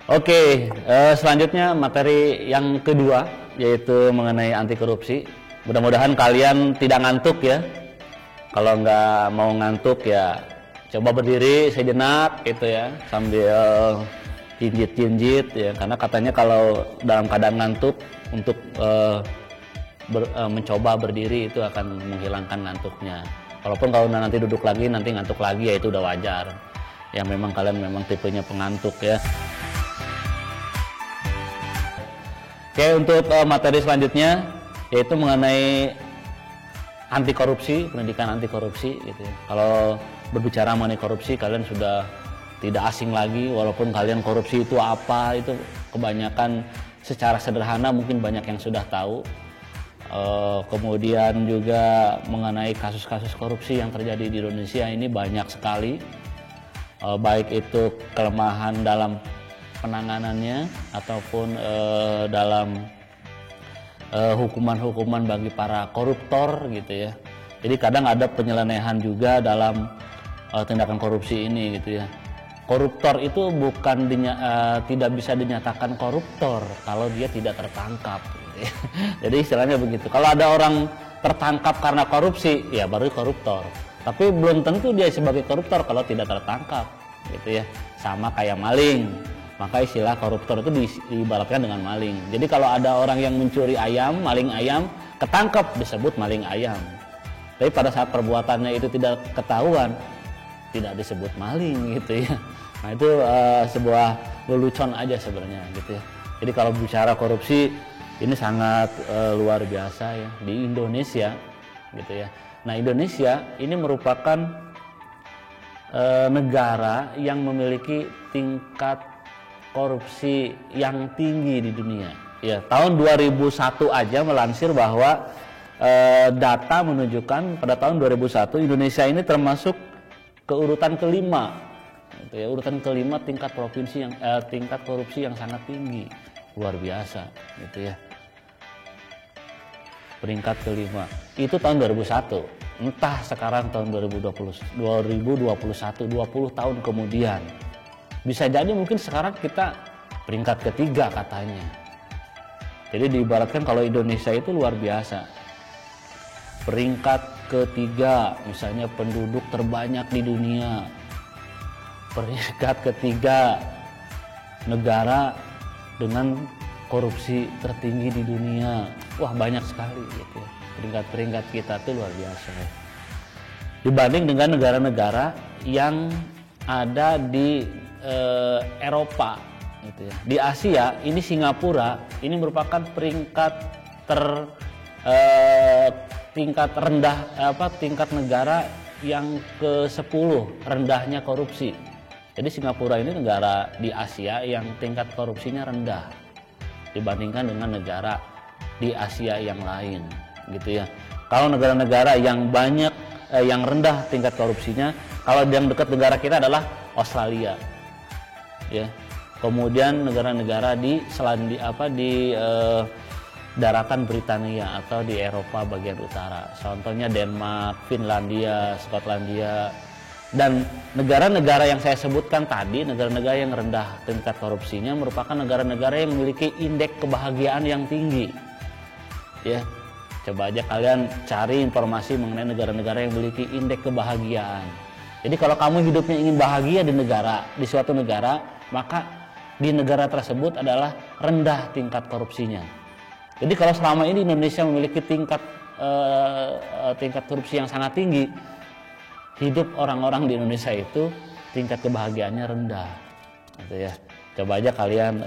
Oke, selanjutnya materi yang kedua yaitu mengenai anti korupsi. Mudah-mudahan kalian tidak ngantuk ya. Kalau nggak mau ngantuk ya coba berdiri sejenak gitu ya, sambil jinjit-jinjit ya, karena katanya kalau dalam keadaan ngantuk untuk mencoba berdiri itu akan menghilangkan ngantuknya. Walaupun kalau nanti duduk lagi nanti ngantuk lagi ya itu udah wajar. Yang memang kalian memang tipenya pengantuk ya. Oke, untuk materi selanjutnya yaitu mengenai anti korupsi, pendidikan anti korupsi gitu ya. Kalau berbicara mengenai korupsi kalian sudah tidak asing lagi, walaupun kalian korupsi itu apa itu kebanyakan secara sederhana mungkin banyak yang sudah tahu. Kemudian juga mengenai kasus-kasus korupsi yang terjadi di Indonesia ini banyak sekali, baik itu kelemahan dalam penanganannya ataupun dalam hukuman-hukuman bagi para koruptor gitu ya. Jadi kadang ada penyelewengan juga dalam tindakan korupsi ini gitu ya. Koruptor itu bukan tidak bisa dinyatakan koruptor kalau dia tidak tertangkap gitu ya. Jadi istilahnya begitu. Kalau ada orang tertangkap karena korupsi ya baru koruptor. Tapi belum tentu dia sebagai koruptor kalau tidak tertangkap gitu ya. Sama kayak maling. Maka istilah koruptor itu diibaratkan dengan maling. Jadi kalau ada orang yang mencuri ayam, maling ayam, ketangkap disebut maling ayam. Tapi pada saat perbuatannya itu tidak ketahuan, tidak disebut maling gitu ya. Nah itu sebuah lelucon aja sebenarnya gitu ya. Jadi kalau bicara korupsi ini sangat luar biasa ya di Indonesia gitu ya. Nah Indonesia ini merupakan negara yang memiliki tingkat korupsi yang tinggi di dunia. Ya, tahun 2001 aja melansir bahwa data menunjukkan pada tahun 2001 Indonesia ini termasuk ke urutan kelima. Gitu ya, urutan kelima tingkat tingkat korupsi yang sangat tinggi. Luar biasa gitu ya. Peringkat kelima. Itu tahun 2001. Entah sekarang tahun 2021, 20 tahun kemudian. Bisa jadi mungkin sekarang kita peringkat ketiga katanya. Jadi diibaratkan kalau Indonesia itu luar biasa. Peringkat ketiga misalnya penduduk terbanyak di dunia. Peringkat ketiga negara dengan korupsi tertinggi di dunia. Wah banyak sekali gitu ya. Peringkat-peringkat kita itu luar biasa. Dibanding dengan negara-negara yang ada di Eropa gitu ya. Di Asia ini Singapura ini merupakan peringkat tingkat rendah tingkat negara yang ke-10 rendahnya korupsi. Jadi Singapura ini negara di Asia yang tingkat korupsinya rendah dibandingkan dengan negara di Asia yang lain gitu ya. Kalau negara-negara yang banyak yang rendah tingkat korupsinya, kalau yang dekat negara kita adalah Australia. Ya, kemudian negara-negara di daratan Britania atau di Eropa bagian utara, contohnya Denmark, Finlandia, Skotlandia, dan negara-negara yang saya sebutkan tadi, negara-negara yang rendah tingkat korupsinya merupakan negara-negara yang memiliki indeks kebahagiaan yang tinggi. Ya, coba aja kalian cari informasi mengenai negara-negara yang memiliki indeks kebahagiaan. Jadi kalau kamu hidupnya ingin bahagia di suatu negara, maka di negara tersebut adalah rendah tingkat korupsinya. Jadi kalau selama ini Indonesia memiliki tingkat korupsi yang sangat tinggi, hidup orang-orang di Indonesia itu tingkat kebahagiaannya rendah. Gitu ya. Coba aja kalian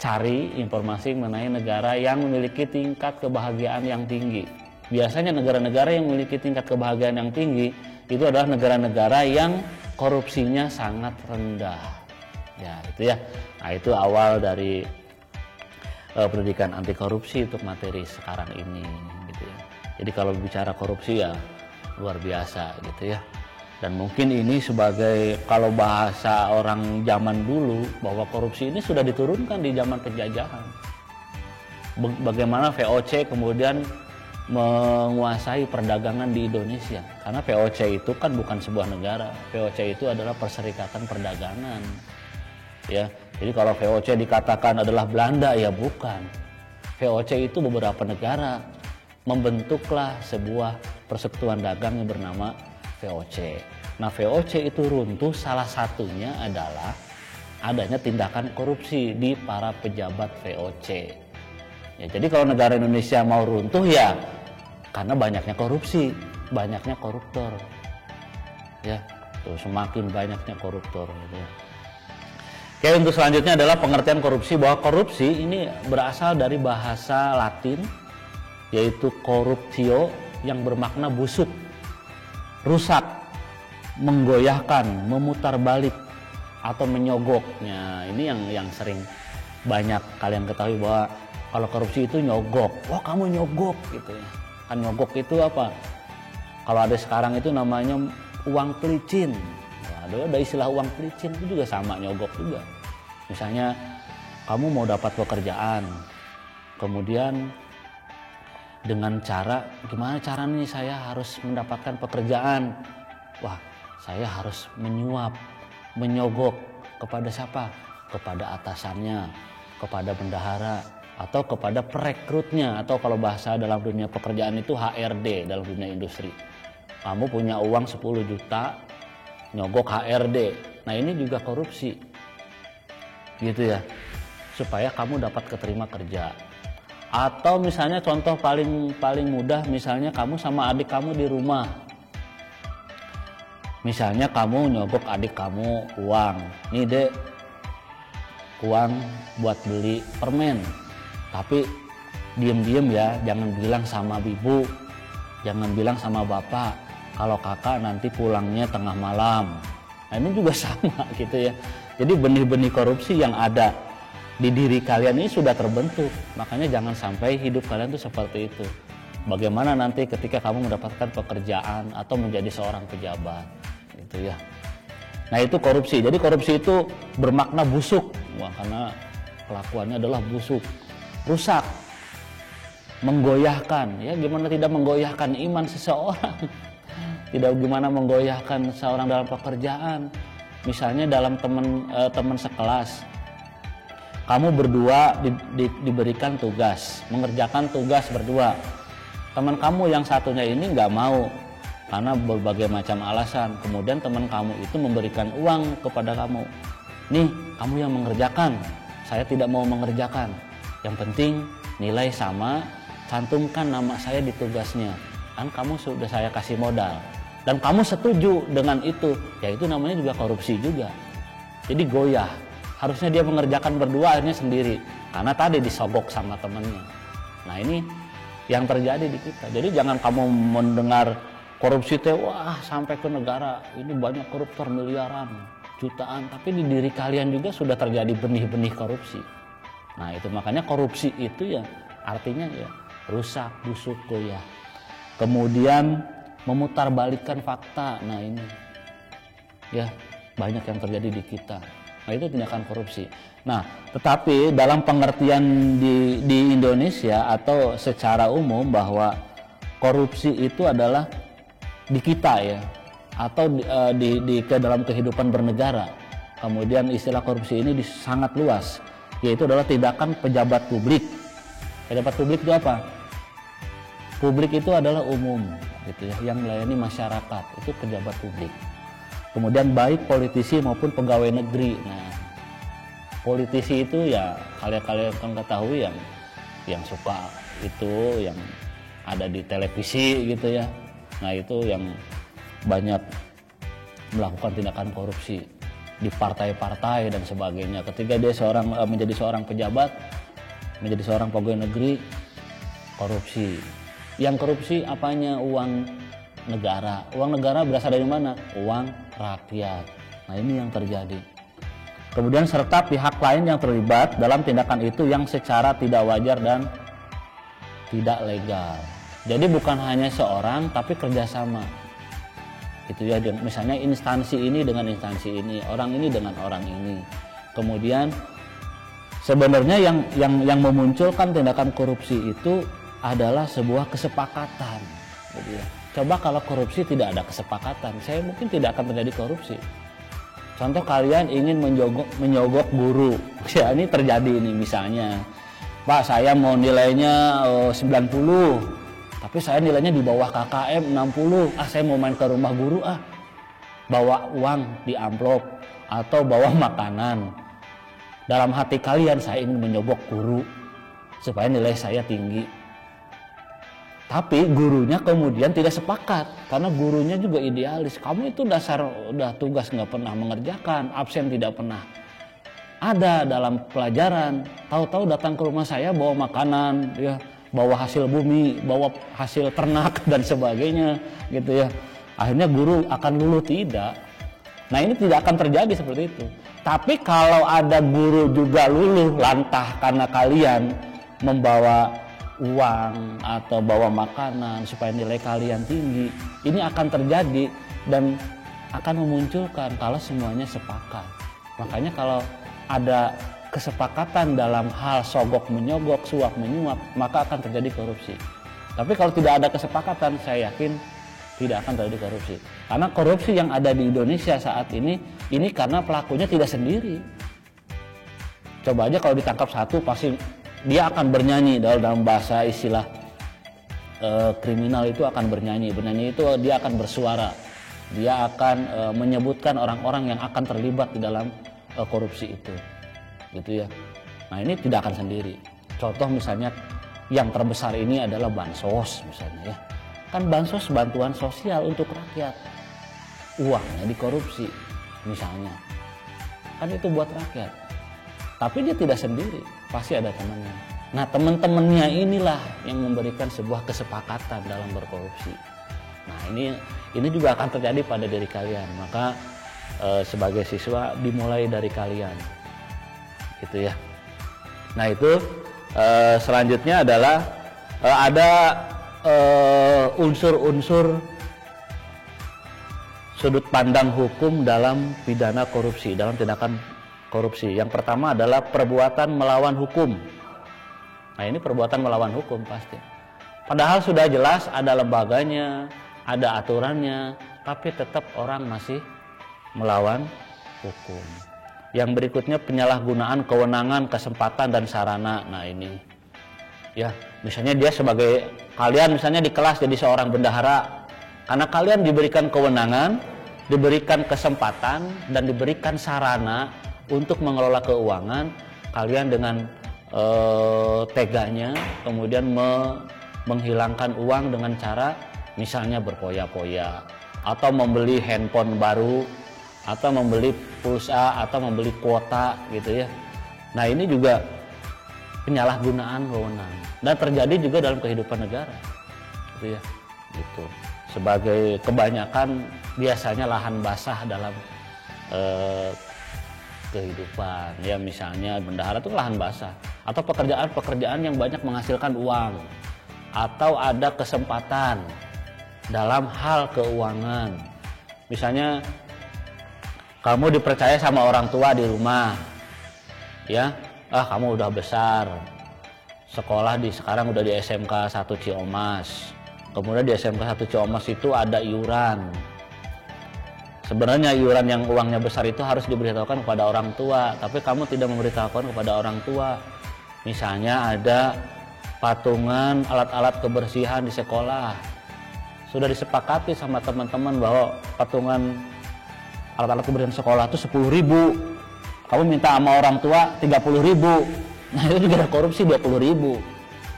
cari informasi mengenai negara yang memiliki tingkat kebahagiaan yang tinggi. Biasanya negara-negara yang memiliki tingkat kebahagiaan yang tinggi itu adalah negara-negara yang korupsinya sangat rendah. Ya, itu ya. Nah, itu awal dari pendidikan anti korupsi untuk materi sekarang ini gitu ya. Jadi kalau bicara korupsi ya luar biasa gitu ya. Dan mungkin ini sebagai kalau bahasa orang zaman dulu bahwa korupsi ini sudah diturunkan di zaman penjajahan. Bagaimana VOC kemudian menguasai perdagangan di Indonesia, karena VOC itu kan bukan sebuah negara. VOC itu adalah Perserikatan Perdagangan ya, Jadi kalau VOC dikatakan adalah Belanda, ya bukan. VOC itu beberapa negara membentuklah sebuah persekutuan dagang yang bernama VOC. Nah, VOC itu runtuh salah satunya adalah adanya tindakan korupsi di para pejabat VOC. Ya, jadi kalau negara Indonesia mau runtuh ya karena banyaknya korupsi, banyaknya koruptor. Ya, tuh semakin banyaknya koruptor. Gitu ya. Oke, untuk selanjutnya adalah pengertian korupsi, bahwa korupsi ini berasal dari bahasa Latin yaitu corruptio yang bermakna busuk, rusak, menggoyahkan, memutar balik atau menyogoknya. Ini yang sering banyak kalian ketahui bahwa kalau korupsi itu nyogok. Wah, kamu nyogok gitu ya. Kan nyogok itu apa? Kalau ada sekarang itu namanya uang pelicin. Ada istilah uang pelicin itu juga sama, nyogok juga. Misalnya kamu mau dapat pekerjaan, kemudian dengan cara gimana caranya saya harus mendapatkan pekerjaan? Wah, saya harus menyuap, menyogok kepada siapa? Kepada atasannya, kepada bendahara, atau kepada perekrutnya, atau kalau bahasa dalam dunia pekerjaan itu HRD dalam dunia industri. Kamu punya uang 10 juta, nyogok HRD. Nah, ini juga korupsi. Gitu ya. Supaya kamu dapat keterima kerja. Atau misalnya contoh paling mudah, misalnya kamu sama adik kamu di rumah. Misalnya kamu nyogok adik kamu uang. Nih, Dek. Uang buat beli permen. Tapi diem-diem ya, jangan bilang sama ibu, jangan bilang sama bapak. Kalau kakak nanti pulangnya tengah malam. Nah, ini juga sama gitu ya. Jadi benih-benih korupsi yang ada di diri kalian ini sudah terbentuk. Makanya jangan sampai hidup kalian tuh seperti itu. Bagaimana nanti ketika kamu mendapatkan pekerjaan atau menjadi seorang pejabat gitu ya. Nah, itu korupsi. Jadi korupsi itu bermakna busuk. Wah, karena kelakuannya adalah busuk, rusak, menggoyahkan. Ya, gimana tidak menggoyahkan iman seseorang? Tidak gimana menggoyahkan seorang dalam pekerjaan. Misalnya dalam teman sekelas, kamu berdua diberikan tugas, mengerjakan tugas berdua. Teman kamu yang satunya ini nggak mau karena berbagai macam alasan. Kemudian teman kamu itu memberikan uang kepada kamu. Nih, kamu yang mengerjakan, saya tidak mau mengerjakan. Yang penting nilai sama, cantumkan nama saya di tugasnya. Kan kamu sudah saya kasih modal. Dan kamu setuju dengan itu, ya itu namanya juga korupsi juga. Jadi goyah. Harusnya dia mengerjakan berdua, akhirnya sendiri. Karena tadi disogok sama temannya. Nah, ini yang terjadi di kita. Jadi jangan kamu mendengar korupsi teh, wah sampai ke negara, ini banyak koruptor miliaran, jutaan. Tapi di diri kalian juga sudah terjadi benih-benih korupsi. Nah, itu makanya korupsi itu ya artinya ya rusak, busuk, goyah. Kemudian memutarbalikkan fakta. Nah, ini ya banyak yang terjadi di kita. Nah, itu tindakan korupsi. Nah, tetapi dalam pengertian di Indonesia atau secara umum bahwa korupsi itu adalah di kita ya, atau ke dalam kehidupan bernegara. Kemudian istilah korupsi ini sangat luas, yaitu adalah tindakan pejabat publik. Pejabat publik itu apa? Publik itu adalah umum, gitu ya, yang melayani masyarakat, itu pejabat publik. Kemudian baik politisi maupun pegawai negeri. Nah, politisi itu ya kalian kan ketahui yang suka itu, yang ada di televisi gitu ya. Nah, itu yang banyak melakukan tindakan korupsi di partai-partai dan sebagainya. Ketika dia menjadi seorang pejabat, menjadi seorang pegawai negeri, korupsi. Yang korupsi apanya? Uang negara. Uang negara berasal dari mana? Uang rakyat. Nah, ini yang terjadi. Kemudian serta pihak lain yang terlibat dalam tindakan itu yang secara tidak wajar dan tidak legal. Jadi bukan hanya seorang, tapi kerjasama. Gitu ya. Misalnya instansi ini dengan instansi ini, orang ini dengan orang ini. Kemudian sebenarnya yang memunculkan tindakan korupsi itu adalah sebuah kesepakatan. Gitu ya. Coba kalau korupsi tidak ada kesepakatan, saya mungkin tidak akan terjadi korupsi. Contoh kalian ingin menyogok guru. Ya ini terjadi ini misalnya. Pak, saya mau nilainya 90, tapi saya nilainya di bawah KKM 60. Saya mau main ke rumah guru bawa uang di amplop atau bawa makanan. Dalam hati kalian saya ingin menyogok guru supaya nilai saya tinggi. Tapi gurunya kemudian tidak sepakat karena gurunya juga idealis. Kamu itu dasar udah tugas nggak pernah mengerjakan, absen tidak pernah ada dalam pelajaran. Tahu-tahu datang ke rumah saya bawa makanan, ya, bawa hasil bumi, bawa hasil ternak dan sebagainya, gitu ya. Akhirnya guru akan luluh tidak. Nah ini tidak akan terjadi seperti itu. Tapi kalau ada guru juga luluh lantah karena kalian membawa uang atau bawa makanan supaya nilai kalian tinggi, ini akan terjadi dan akan memunculkan kalau semuanya sepakat. Makanya kalau ada kesepakatan dalam hal sogok menyogok, suap menyuap, maka akan terjadi korupsi. Tapi kalau tidak ada kesepakatan, saya yakin tidak akan terjadi korupsi. Karena korupsi yang ada di Indonesia saat ini karena pelakunya tidak sendiri. Coba aja kalau ditangkap satu, pasti dia akan bernyanyi. Dalam bahasa istilah kriminal itu akan bernyanyi. Bernyanyi itu dia akan bersuara. Dia akan menyebutkan orang-orang yang akan terlibat di dalam korupsi itu, gitu ya. Nah ini tidak akan sendiri. Contoh misalnya yang terbesar ini adalah bansos misalnya ya. Kan bansos bantuan sosial untuk rakyat, uangnya dikorupsi misalnya. Kan itu buat rakyat. Tapi dia tidak sendiri, pasti ada temannya. Nah teman-temannya inilah yang memberikan sebuah kesepakatan dalam berkorupsi. Nah ini juga akan terjadi pada diri kalian. Maka sebagai siswa dimulai dari kalian, gitu ya. Nah itu selanjutnya adalah ada unsur-unsur sudut pandang hukum dalam pidana korupsi, dalam tindakan korupsi. Yang pertama adalah perbuatan melawan hukum. Nah ini perbuatan melawan hukum pasti. Padahal sudah jelas ada lembaganya, ada aturannya, tapi tetap orang masih melawan hukum. Yang berikutnya penyalahgunaan kewenangan, kesempatan dan sarana. Nah ini ya, misalnya dia sebagai kalian misalnya di kelas jadi seorang bendahara, karena kalian diberikan kewenangan, diberikan kesempatan dan diberikan sarana untuk mengelola keuangan, kalian dengan teganya kemudian menghilangkan uang dengan cara misalnya berpoya-poya atau membeli handphone baru atau membeli pulsa atau membeli kuota, gitu ya. Nah ini juga penyalahgunaan wewenang dan terjadi juga dalam kehidupan negara, gitu ya. Gitu. Sebagai kebanyakan biasanya lahan basah dalam kehidupan, ya misalnya bendahara itu lahan basah atau pekerjaan-pekerjaan yang banyak menghasilkan uang atau ada kesempatan dalam hal keuangan. Misalnya kamu dipercaya sama orang tua di rumah, ya, kamu udah besar, sekolah sekarang udah di SMK 1 Ciomas, kemudian di SMK 1 Ciomas itu ada iuran. Sebenarnya iuran yang uangnya besar itu harus diberitahukan kepada orang tua, tapi kamu tidak memberitahukan kepada orang tua. Misalnya ada patungan alat-alat kebersihan di sekolah, sudah disepakati sama teman-teman bahwa patungan alat-alat kebersihan sekolah itu 10.000, kamu minta sama orang tua 30.000, nah itu juga ada korupsi 20.000,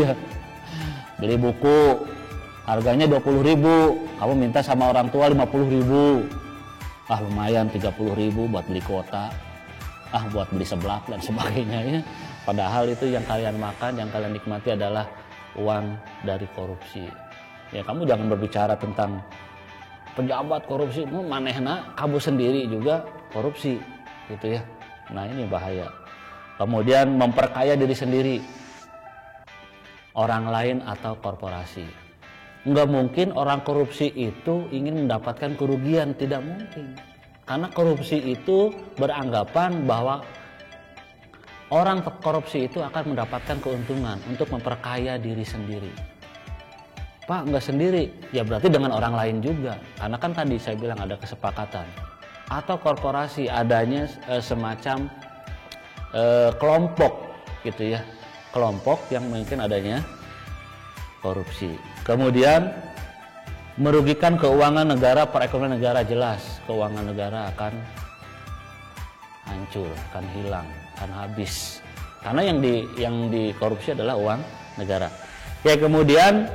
ya. Beli buku harganya 20.000, kamu minta sama orang tua 50.000, lumayan 30.000 buat beli kuota, buat beli seblak dan sebagainya ya. Padahal itu yang kalian makan, yang kalian nikmati adalah uang dari korupsi. Ya kamu jangan berbicara tentang pejabat korupsi, manehna kamu sendiri juga korupsi, gitu ya. Nah ini bahaya. Kemudian memperkaya diri sendiri, orang lain atau korporasi. Nggak mungkin orang korupsi itu ingin mendapatkan kerugian, tidak mungkin. Karena korupsi itu beranggapan bahwa orang korupsi itu akan mendapatkan keuntungan untuk memperkaya diri sendiri. Pak, nggak sendiri, ya berarti dengan orang lain juga. Karena kan tadi saya bilang ada kesepakatan. atau korporasi adanya semacam kelompok gitu ya, kelompok yang mungkin adanya korupsi. Kemudian merugikan keuangan negara, perekonomian negara, jelas keuangan negara akan hancur, akan hilang, akan habis. Karena yang dikorupsi adalah uang negara. Ya, kemudian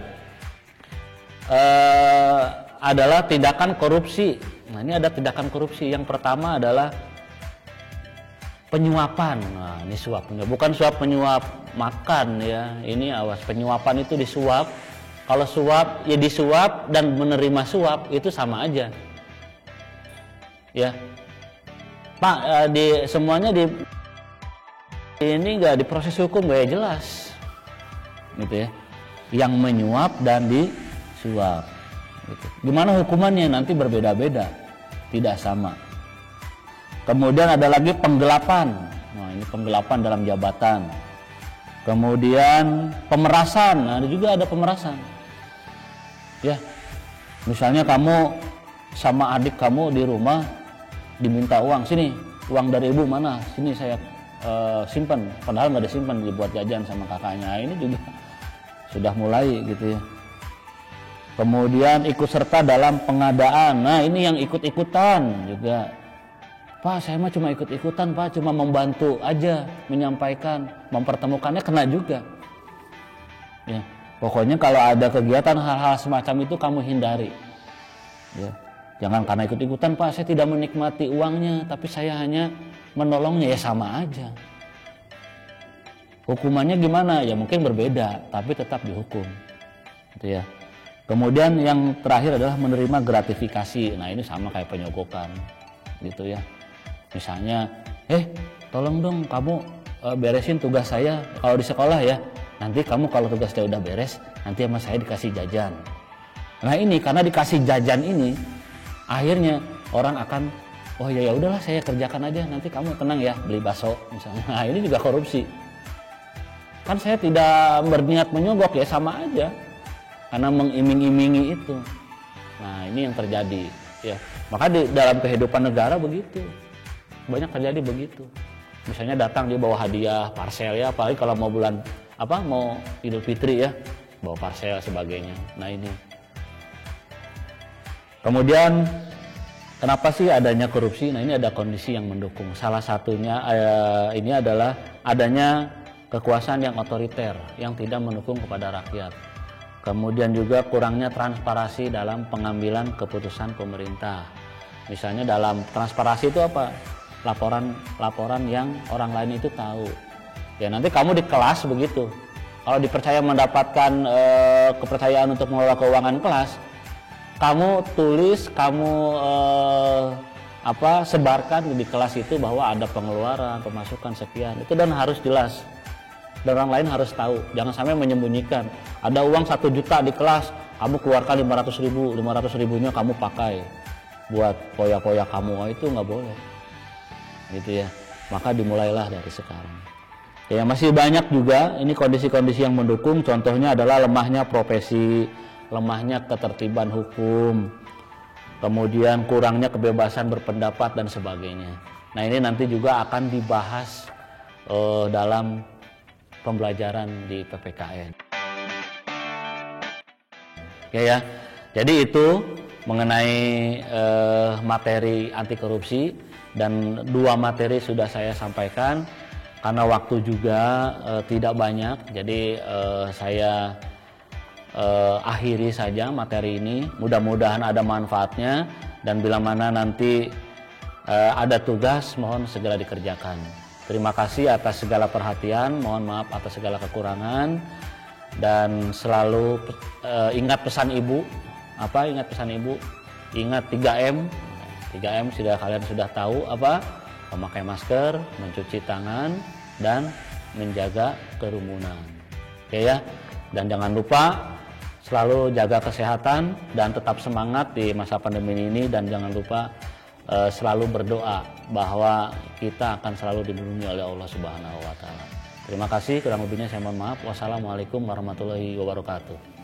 adalah tindakan korupsi. Nah, ini ada tindakan korupsi. Yang pertama adalah penyuapan. Nah, ini suap, bukan suap penyuap makan ya. Ini awas, penyuapan itu disuap. Kalau suap ya disuap dan menerima suap itu sama aja. Ya. Pak, semuanya ini enggak diproses hukum, enggak jelas. Gitu ya. Yang menyuap dan disuap. Gitu. Gimana hukumannya nanti berbeda-beda, tidak sama. Kemudian ada lagi penggelapan. Nah, ini penggelapan dalam jabatan. Kemudian pemerasan. Nah, juga ada pemerasan. Ya, misalnya kamu sama adik kamu di rumah diminta uang, sini uang dari ibu mana, sini saya simpan, padahal nggak disimpan, dibuat jajan sama kakaknya. Nah, ini juga sudah mulai gitu ya. Kemudian ikut serta dalam pengadaan. Nah, ini yang ikut-ikutan juga. Pak, saya mah cuma ikut-ikutan, Pak, cuma membantu aja, menyampaikan, mempertemukannya, kena juga. Ya, pokoknya kalau ada kegiatan hal-hal semacam itu kamu hindari. Ya, jangan karena ikut-ikutan, Pak, saya tidak menikmati uangnya, tapi saya hanya menolongnya, ya sama aja. Hukumannya gimana? Ya mungkin berbeda, tapi tetap dihukum. Gitu ya. Kemudian yang terakhir adalah menerima gratifikasi. Nah, ini sama kayak penyogokan, gitu ya. Misalnya, tolong dong kamu beresin tugas saya kalau di sekolah ya. Nanti kamu kalau tugasnya udah beres, nanti sama saya dikasih jajan. Nah, ini karena dikasih jajan ini, akhirnya orang akan, oh ya udahlah saya kerjakan aja, nanti kamu tenang ya beli bakso misalnya. Nah, ini juga korupsi. Kan saya tidak berniat menyogok, ya sama aja. Karena mengiming-imingi itu. Nah, ini yang terjadi ya. Maka di dalam kehidupan negara begitu. Banyak terjadi begitu. Misalnya datang dia bawa hadiah, parsel ya, apalagi kalau mau mau Idul Fitri ya, bawa parsel sebagainya. Nah, ini. Kemudian kenapa sih adanya korupsi? Nah, ini ada kondisi yang mendukung. Salah satunya ini adalah adanya kekuasaan yang otoriter, yang tidak mendukung kepada rakyat. Kemudian juga kurangnya transparansi dalam pengambilan keputusan pemerintah. Misalnya dalam transparansi itu apa? Laporan yang orang lain itu tahu. Ya, nanti kamu di kelas begitu. Kalau dipercaya mendapatkan kepercayaan untuk mengelola keuangan kelas, kamu tulis, kamu sebarkan di kelas itu bahwa ada pengeluaran, pemasukan sekian. Itu dan harus jelas. Dan orang lain harus tahu, jangan sampai menyembunyikan. Ada uang 1 juta di kelas, kamu keluarkan 500 ribunya kamu pakai buat poya-poya kamu. Oh, itu nggak boleh, gitu ya. Maka dimulailah dari sekarang. Ya, masih banyak juga ini kondisi-kondisi yang mendukung. Contohnya adalah lemahnya profesi, lemahnya ketertiban hukum, kemudian kurangnya kebebasan berpendapat dan sebagainya. Nah, ini nanti juga akan dibahas dalam pembelajaran di PPKN. Ya. Jadi itu mengenai materi anti korupsi, dan 2 materi sudah saya sampaikan karena waktu juga tidak banyak. Jadi saya akhiri saja materi ini. Mudah-mudahan ada manfaatnya, dan bila mana nanti ada tugas mohon segera dikerjakan. Terima kasih atas segala perhatian, mohon maaf atas segala kekurangan, dan selalu ingat pesan ibu. Apa ingat pesan ibu? Ingat 3M. 3M kalian sudah tahu apa? Memakai masker, mencuci tangan, dan menjaga kerumunan. Oke ya. Dan jangan lupa selalu jaga kesehatan dan tetap semangat di masa pandemi ini, dan jangan lupa selalu berdoa bahwa kita akan selalu dilindungi oleh Allah Subhanahu wa taala. Terima kasih, kurang lebihnya saya mohon maaf. Wassalamualaikum warahmatullahi wabarakatuh.